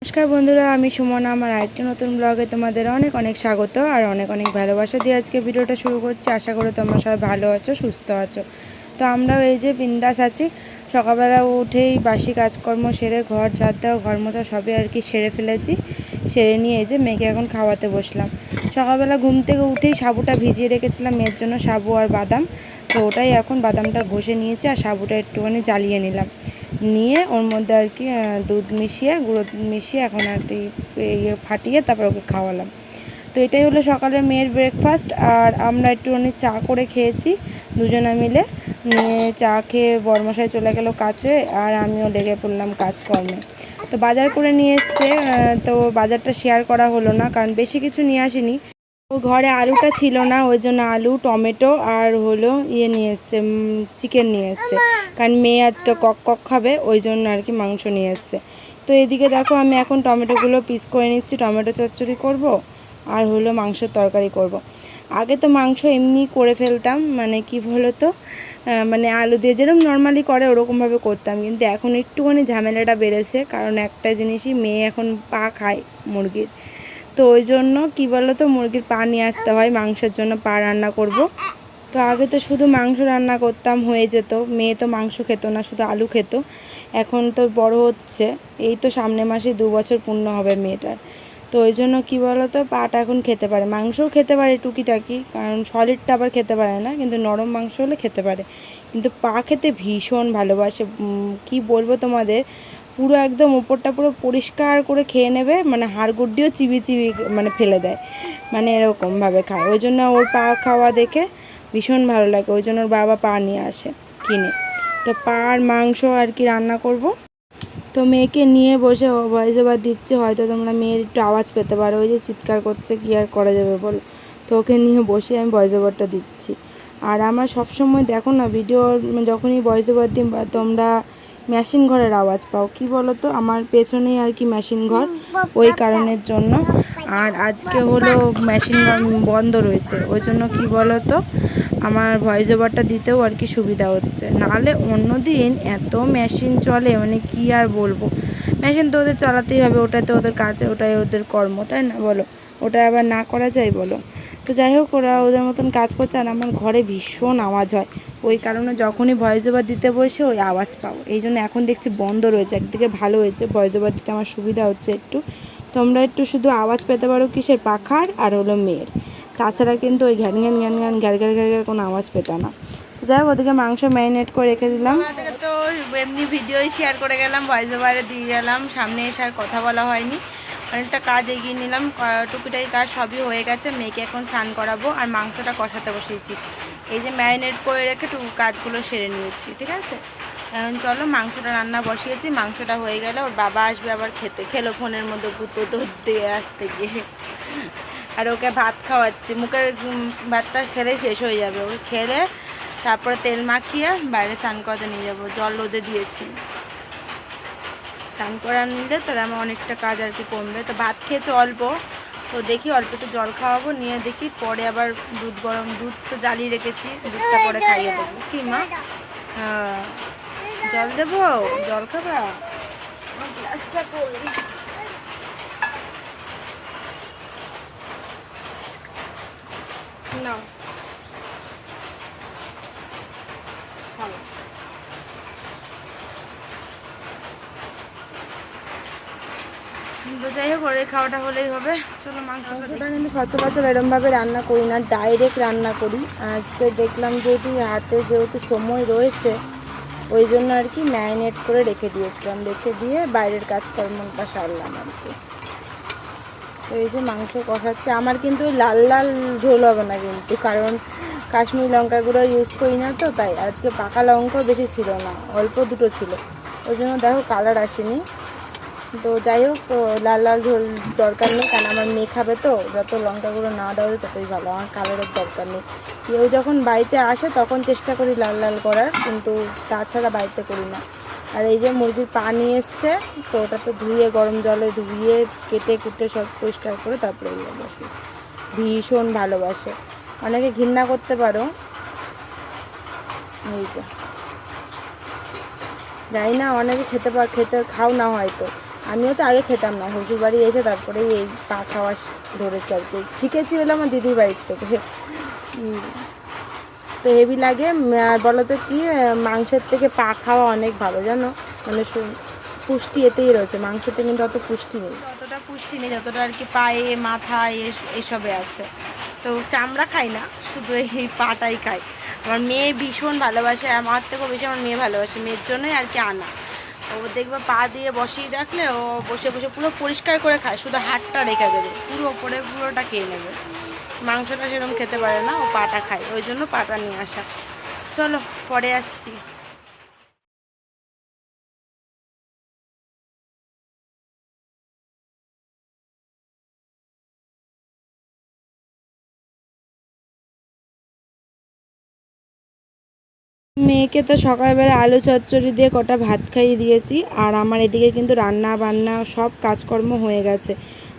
নমস্কার বন্ধুরা, আমি সুমনা। আমার আরেকটি নতুন ব্লগে তোমাদের অনেক অনেক স্বাগত আর অনেক অনেক ভালোবাসা দিয়ে আজকে ভিডিওটা শুরু করছি। আশা করি তোমরা সবাই ভালো আছো, সুস্থ আছো। তো আমরাও এই যে বিন্দাস আছি। সকালবেলা উঠেই বাসি কাজকর্ম সেরে ঘর ঝাড় দেওয়া, ঘর মোছা সবই আর কি সেরে ফেলেছি। সেরে নিয়ে এই যে মেয়েকে এখন খাওয়াতে বসলাম। সকালবেলা ঘুম থেকে উঠেই সাবুটা ভিজিয়ে রেখেছিলাম মেয়ের জন্য, সাবু আর বাদাম। তো ওটাই এখন বাদামটা ঘষে নিয়েছি আর সাবুটা একটুখানি জ্বালিয়ে নিলাম, নিয়ে ওর মধ্যে আর কি দুধ মিশিয়ে, গুঁড়ো দুধ মিশিয়ে এখন আর কি ফাটিয়ে তারপর ওকে খাওয়ালাম। তো এটাই হলো সকালে মেয়ের ব্রেকফাস্ট। আর আমরা একটুখানি চা করে খেয়েছি দুজনে মিলে। চা খেয়ে বড়মশাই চলে গেল কাজে আর আমিও লেগে পড়লাম কাজকর্মে। তো বাজার করে নিয়ে এসছে, তো বাজারটা শেয়ার করা হলো না কারণ বেশি কিছু নিয়ে আসিনি। ও ঘরে আলুটা ছিল না, ওই জন্য আলু, টমেটো আর হলো নিয়ে এসছে, চিকেন নিয়ে এসছে। কারণ মেয়ে আজকে কক খাবে, ওই জন্য আর কি মাংস নিয়ে এসছে। তো এদিকে দেখো আমি এখন টমেটোগুলো পিস করে নিচ্ছি, টমেটো চচ্চড়ি করব আর হলো মাংসের তরকারি করব। আগে তো মাংস এমনি করে ফেলতাম, মানে কি বলো তো, মানে আলু দিয়ে যেরকম নর্মালি করে ওরকমভাবে করতাম, কিন্তু এখন একটুখানি ঝামেলাটা বেড়েছে। কারণ একটা জিনিসই, মেয়ে এখন পা খায় মুরগির। তো ওই জন্য কী বলো তো, মুরগির পা নিয়ে আসতে হয়, মাংসের জন্য পা রান্না করব। তো আগে তো শুধু মাংস রান্না করতাম, হয়ে যেত। মেয়ে তো মাংস খেত না, শুধু আলু খেত। এখন তো বড় হচ্ছে, এই তো সামনের মাসে 2 বছর পূর্ণ হবে মেয়েটার। তো ওই জন্য কী বলো তো, পাটা এখন খেতে পারে, মাংসও খেতে পারে টুকিটাকি, কারণ সলিডটা আবার খেতে পারে না, কিন্তু নরম মাংস হলে খেতে পারে। কিন্তু পা খেতে ভীষণ ভালোবাসে। কি বলবো তোমাদের, পুরো একদম ওপরটা পুরো পরিষ্কার করে খেয়ে নেবে, মানে হাড়গুড্ডিও চিবি চিবি মানে ফেলে দেয়, মানে এরকমভাবে খায়। ওই জন্য ওর পা খাওয়া দেখে ভীষণ ভালো লাগে, ওই জন্য ওর বাবা পা নিয়ে আসে কিনে। তো পা আর মাংস আর কি রান্না করব। তো মেয়েকে নিয়ে বসে ভয়েস ওভার দিচ্ছে, হয়তো তোমরা মেয়ের একটু আওয়াজ পেতে পারো, ওই যে চিৎকার করছে, কী আর করা যাবে বলো। তো ওকে নিয়ে বসে আমি ভয়েস ওভারটা দিচ্ছি। আর আমার সবসময় দেখো না, ভিডিও যখনই ভয়েস ওভার দিই তোমরা মেশিন ঘরের আওয়াজ পাও, কি বলো তো, আমার পেছনেই আর কি মেশিন ঘর, ওই কারণের জন্য। আর আজকে হলো মেশিন ঘর বন্ধ রয়েছে, ওই জন্য কি বলো তো, আমার ভয়েস ওভারটা দিতেও আর কি সুবিধা হচ্ছে। নাহলে অন্য দিন এত মেশিন চলে, মানে কি আর বলবো। মেশিন তো ওদের চালাতেই হবে, ওটাই তো ওদের কাজ, ওটাই ওদের কর্ম, তাই না বলো। ওটা আবার না করা যায় বলো। তো যাই হোক, ওরা ওদের মতন কাজ করছে আর আমার ঘরে ভীষণ আওয়াজ হয়, ওই কারণে যখনই ভয়েস ওভার দিতে বসে ওই আওয়াজ পাও। এই জন্য এখন দেখছি বন্ধ রয়েছে, একদিকে ভালো হয়েছে, ভয়েস ওভার দিতে আমার সুবিধা হচ্ছে একটু। তোমরা একটু শুধু আওয়াজ পেতে পারো কিসের, পাখার আর হলো মেয়ের, তাছাড়া কিন্তু ওই ঘ্যান ঘ্যান ঘ্যান ঘ্যান ঘ্যার ঘ্যার ঘ্যার কোনো আওয়াজ পেতো না। তো যাই হোক, ওদিকে মাংস ম্যারিনেট করে রেখে দিলাম। তো এমনি ভিডিওই শেয়ার করে গেলাম, ভয়েস ওভারে দিয়ে গেলাম, সামনে এসে আর কথা বলা হয়নি। অনেকটা কাজ এগিয়ে নিলাম, টুকিটাই কাজ সবই হয়ে গেছে। মেয়েকে এখন স্নান করাবো আর মাংসটা কষাতে বসিয়েছি। এই যে ম্যারিনেট করে রেখে কাজগুলো সেরে নিয়েছি, ঠিক আছে। এখন চলো মাংসটা রান্না বসিয়েছি, মাংসটা হয়ে গেলে ওর বাবা আসবে আবার খেতে, খেলো ফোনের মধ্যে গুঁতো দুধ দিয়ে আসতে গিয়ে। আর ওকে ভাত খাওয়াচ্ছি, মুখের ভাতটা খেলে শেষ হয়ে যাবে, ওকে খেলে তারপরে তেল মাখিয়ে বাইরে স্নান করাতে নিয়ে যাবো, জল রোদে দিয়েছি। স্নান করা নিলে তাহলে আমার অনেকটা কাজ আর কি কমবে। তো ভাত খেয়েছে অল্প, তো দেখি অল্প একটু জল খাওয়াবো, নিয়ে দেখি পরে আবার দুধ, গরম দুধ তো জ্বালিয়ে রেখেছি, দুধটা পরে খাইয়ে দেবো। কি মা, হ্যাঁ জল দেবো, জল খাবা, গ্লাসটা করবি না, খাবো। তো যাই হোক, ওরে খাওয়াটা হলেই হবে। চলো মাংসটা কিন্তু সচরাচর এরমভাবে রান্না করি না, ডাইরেক্ট রান্না করি। আজকে দেখলাম যেহেতু হাতে যেহেতু সময় রয়েছে, ওই জন্য আর কি ম্যারিনেট করে রেখে দিয়েছিলাম, রেখে দিয়ে বাইরের কাজকর্মটা সারলাম আর কি। তো এই যে মাংস কষাচ্ছে, আমার কিন্তু লাল লাল ঝোল হবে না কিন্তু, কারণ কাশ্মীরি লঙ্কা গুঁড়ো ইউজ করি না, তো তাই। আজকে পাকা লঙ্কাও বেশি ছিল না, অল্প দুটো ছিল, ওই জন্য দেখো কালার আসেনি। তো যাই হোক, লাল লাল ঝোল দরকার নেই, কারণ আমার মেয়ে খাবে, তো যত লঙ্কা গুঁড়ো না দেওয়া যায় ততই ভালো, আমার কালারের দরকার নেই। কেউ যখন বাড়িতে আসে তখন চেষ্টা করি লাল লাল করার, কিন্তু তাছাড়া বাড়িতে করি না। আর এই যে মুরগির পা নিয়ে এসছে, তো ওটা তো ধুয়ে গরম জলে ধুয়ে কেটে কুটে সব পরিষ্কার করে তারপরে বসে। ভীষণ ভালোবাসে, অনেকে ঘৃণা করতে পারো, এই যে জানি না অনেকে খেতে খাও না হয়তো, আমিও তো আগে খেতাম না, শ্বশুর বাড়ি এসে তারপরে এই পা খাওয়া ধরেছে আর কি। শিখেছি হলো আমার দিদির বাড়ির থেকে। তো হেভি লাগে। আর বলো তো কি, মাংসের থেকে পা খাওয়া অনেক ভালো জানো, মানে পুষ্টি এতেই রয়েছে, মাংসতে কিন্তু অত পুষ্টি নেই, অতটা পুষ্টি নেই যতটা আর কি পায়ে মাথায় এসবে আছে। তো চামড়া খাই না, শুধু এই পাটাই খাই। আমার মেয়ে ভীষণ ভালোবাসে, আমার থেকেও বেশি আমার মেয়ে ভালোবাসে, মেয়ের জন্যই আর কি আনা। ও দেখবে পা দিয়ে বসিয়ে রাখলে ও বসে বসে পুরো পরিষ্কার করে খায়, শুধু হাতটা রেখে দেবে, পুরো ওপরে পুরোটা খেয়ে নেবে। মাংসটা সেরকম খেতে পারে না, ও পাটা খায়, ওই জন্য পাটা নিয়ে আসা। চলো পরে আসছি। মেয়েকে তো সকালবেলা আলু চচ্চড়ি দিয়ে কটা ভাত খাইয়ে দিয়েছি, আর আমার এদিকে কিন্তু রান্না বান্না সব কাজকর্ম হয়ে গেছে।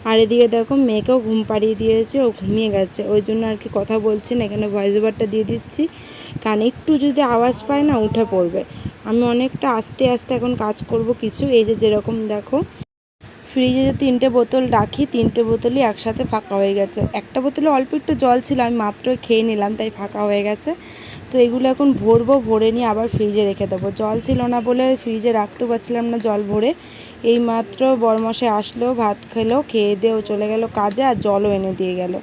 আর এদিকে দেখো মেয়েকেও ঘুম পাড়িয়ে দিয়েছে, ও ঘুমিয়ে গেছে, ওই জন্য আর কি কথা বলছি না, এখানে ভয়েস ওভারটা দিয়ে দিচ্ছি, কারণ একটু যদি আওয়াজ পায় না উঠে পড়বে। আমি অনেকটা আস্তে আস্তে এখন কাজ করব কিছু। এই যে যেরকম দেখো ফ্রিজে যে 3টে বোতল রাখি, 3টে বোতলই একসাথে ফাঁকা হয়ে গেছে। একটা বোতলে অল্প একটু জল ছিল, আমি মাত্র খেয়ে নিলাম, তাই ফাঁকা হয়ে গেছে। তো এগুলো এখন ভরবো, ভরে নিয়ে আবার ফ্রিজে রেখে দেবো। জল ছিল না বলে ফ্রিজে রাখতে পারছিলাম না জল ভরে। এই মাত্র বরমশাই আসলো, ভাত খেলো, খেয়ে দিয়েও চলে গেল কাজে, আর জলও এনে দিয়ে গেল।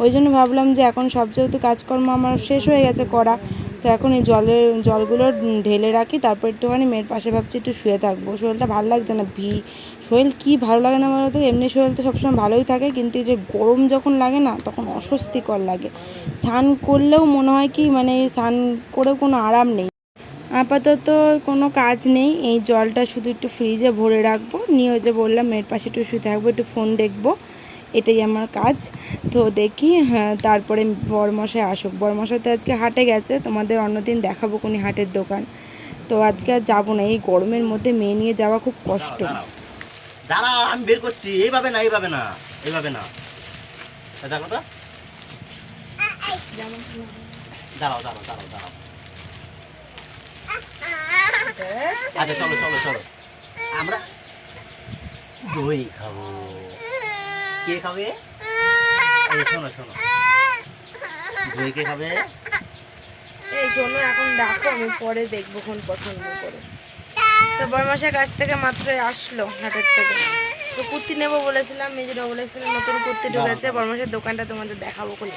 ওই জন্য ভাবলাম যে এখন সব যেহেতু কাজকর্ম আমার শেষ হয়ে গেছে করা, তো এখন এই জলগুলো ঢেলে রাখি, তারপর একটুখানি মেয়ের পাশে ভাবছি একটু শুয়ে থাকবো। শরীরটা ভালো লাগছে না, শরীর কী ভালো লাগে না বলতো, এমনি শরীর তো সবসময় ভালোই থাকে, কিন্তু এই যে গরম যখন লাগে না তখন অস্বস্তিকর লাগে। স্নান করলেও মনে হয় কি, মানে স্নান করেও কোনো আরাম নেই। আপাতত কোনো কাজ নেই, এই জলটা শুধু একটু ফ্রিজে ভরে রাখবো, নিয়ে ওই যে বললাম মেয়ের পাশে একটু শুয়ে থাকবো, একটু ফোন দেখবো, এটাই আমার কাজ। তো দেখি, হ্যাঁ তারপরে বরমশাই আসুক। বরমশাই তো আজকে হাটে গেছে, তোমাদের অন্যদিন দেখাবো কোনি হাটের দোকান। তো আজকে আর যাবো না, এই গরমের মধ্যে মেয়ে নিয়ে যাওয়া খুব কষ্ট। দাঁড়া আমি বের করছি, এইভাবে না এইভাবে না এইভাবে না, দেখো তো, দাঁড়াও দাঁড়াও দাঁড়াও দাঁড়াও। আচ্ছা চলো চলো চলো, আমরা দই খাবো। কে খাবে? শোনো শোনো, দই কে খাবে? এই শোনো, এখন ডাকো, আমি পরে দেখবো কোন পছন্দ করে। তো বরমাসের কাছ থেকে মাত্র আসলো হাটের থেকে, তো কুর্তি নেবো বলেছিলাম, মেজরা বলেছিলাম নতুন কুর্তি ঢুকেছে, বরমাসের দোকানটা তোমাদের দেখাবো কোন।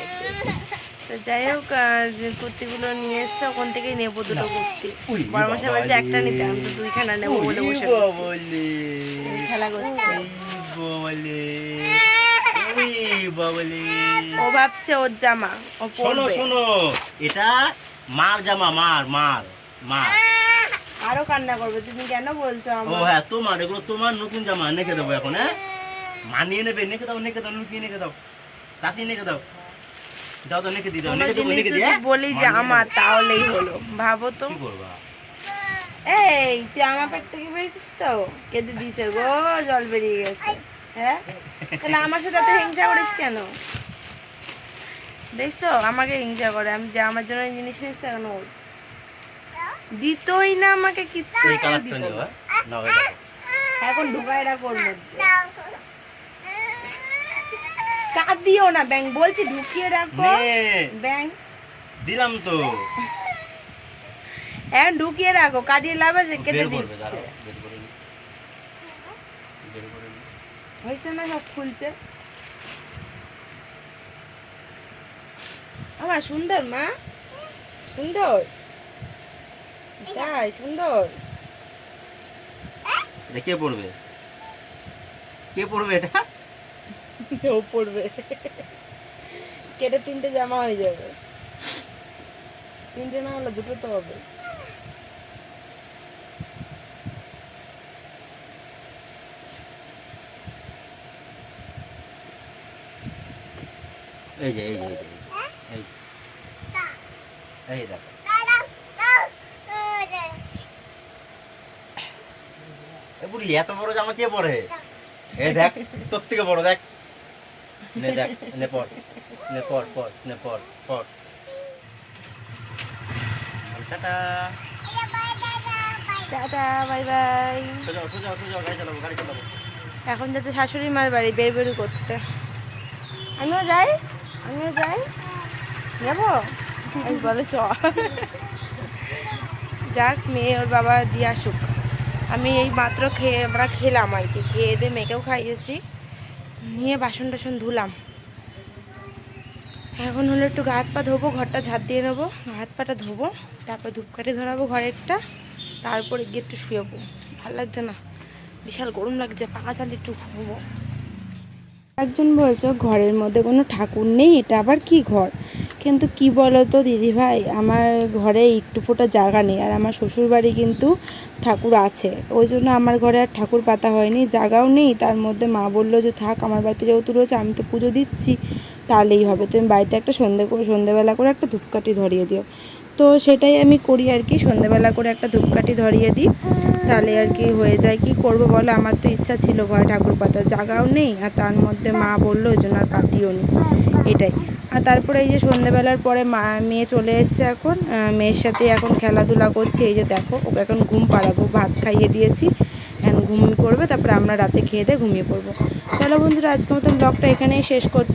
তো যাই হোক, যে কুর্তিগুলো নিয়ে এসছে ওখান থেকেই নেবো দুটো কুর্তি। বরমাসা বলছে একটা নিতে, আমি তো দুইখানা নেবো বলে বসে খেলা করছে। ও ভাবছে ওর জামা ও শোনো শোনো, এটা মার জামা, মার মার মার। আরো কান্না করবে, তুমি কেন বলছো? ও হ্যাঁ তোমার, এগুলো তোমার নতুন জামা, নেকে দেবো এখন। হ্যাঁ মানিয়ে নেবে, নেকে দাও নেকে দাও, লুকিয়ে নেকে দাও, তাতি নেকে দাও, যাও তো নেকে দিয়ে দাও, নেকে দেবো নেকে দিয়ে বলি যে আমার তাহলেই হলো। ভাবো তো কি করবা? এই তুই আমার পেট থেকে বেরিয়েছিস তো, কেঁদে দিছে গো, জল বেরিয়ে গেছে। হ্যাঁ তাহলে আমার সাথে এত হিংসা করিস কেন? দেখছো আমাকে হিংসা করে, আমি যে আমার জন্য জিনিস নিচ্ছে কেন, দিতই না আমাকে কিচ্ছু। এখন ঢুকায় রাখো ওর মধ্যে, কাঁদিও না ব্যাং, বলছি ঢুকিয়ে রাখো ব্যাং, দিলাম তো, এখন ঢুকিয়ে রাখো, কাঁদিয়ে লাভ আছে, কেটে দিচ্ছে। হয়েছে না, সব খুলছে। আমার সুন্দর মা, সুন্দর তাই সুন্দর। কে পড়বে? কে পড়বে এটা? ও পড়বে, কেটে 3টে জামা হয়ে যাবে। 3টে না হলে 2টো তো হবে। এই যে এই যে এই এই দেখো, বুড়ি এত বড় জামা কে পরে? এই দেখ, তোর থেকে বড় দেখ, নে দেখ, নে পর, নে পর পর, নে পর পর। Tata tata bye bye. সোজা সোজা সোজা, গাড়ি চালাবো গাড়ি চালাবো। এখন যাতে শাশুড়ি মার বাড়ি বেরবেরু করতে। আমিও যাই যাবো, আমি বলে চ। যাক, মেয়ে ওর বাবা দিয়ে আসুক। আমি এই মাত্র আমরা খেলাম আর কি, খেয়ে দিয়ে মেয়েকেও খাইয়েছি, নিয়ে বাসন টাসন ধুলাম। এখন হলো একটু গা হাত পা ধোবো, ঘরটা ঝাঁট দিয়ে নেবো, হাত পাটা ধোবো, তারপর ধূপকাঠি ধরাবো ঘরেরটা, তারপরে গিয়ে একটু শুয়েবো। ভালো লাগছে না, বিশাল গরম লাগছে, পাখা চালিয়ে একটু ঘুমবো। একজন বলছো ঘরের মধ্যে কোনো ঠাকুর নেই, এটা আবার কি ঘর? কিন্তু কি বলো তো দিদিভাই, আমার ঘরে একটু ফোঁটা জায়গা নেই, আর আমার শ্বশুরবাড়ি কিন্তু ঠাকুর আছে, ওই জন্য আমার ঘরে আর ঠাকুর পাতা হয়নি, জায়গাও নেই। তার মধ্যে মা বললো যে থাক, আমার বাড়িতে যেহেতু রয়েছে, আমি তো পুজো দিচ্ছি, তাহলেই হবে, তুমি বাড়িতে একটা সন্ধেবেলা করে একটা ধূপকাঠি ধরিয়ে দিও। তো সেটাই আমি করি আর কি, সন্ধেবেলা করে একটা ধূপকাঠি ধরিয়ে দিই, তাহলে আর কি হয়ে যায়। কি করব বলো, আমার তো ইচ্ছা ছিল ঘরে ঠাকুর পাতার, জায়গাও নেই, আর তার মধ্যে মা বললো ওই জন্য আর পাতিও নেই, এটাই। আর তারপরে এই যে সন্ধেবেলার পরে মেয়ে চলে এসছে, এখন মেয়ের সাথে এখন খেলাধুলা করছে। এই যে দেখো, ওকে এখন ঘুম পাড়াবো, ভাত খাইয়ে দিয়েছি, এখন ঘুমিয়ে পড়বে, তারপরে আমরা রাতে খেয়ে দিয়ে ঘুমিয়ে পড়বো। চলো বন্ধুরা, আজকের মতন ব্লগটা এখানেই শেষ করছি।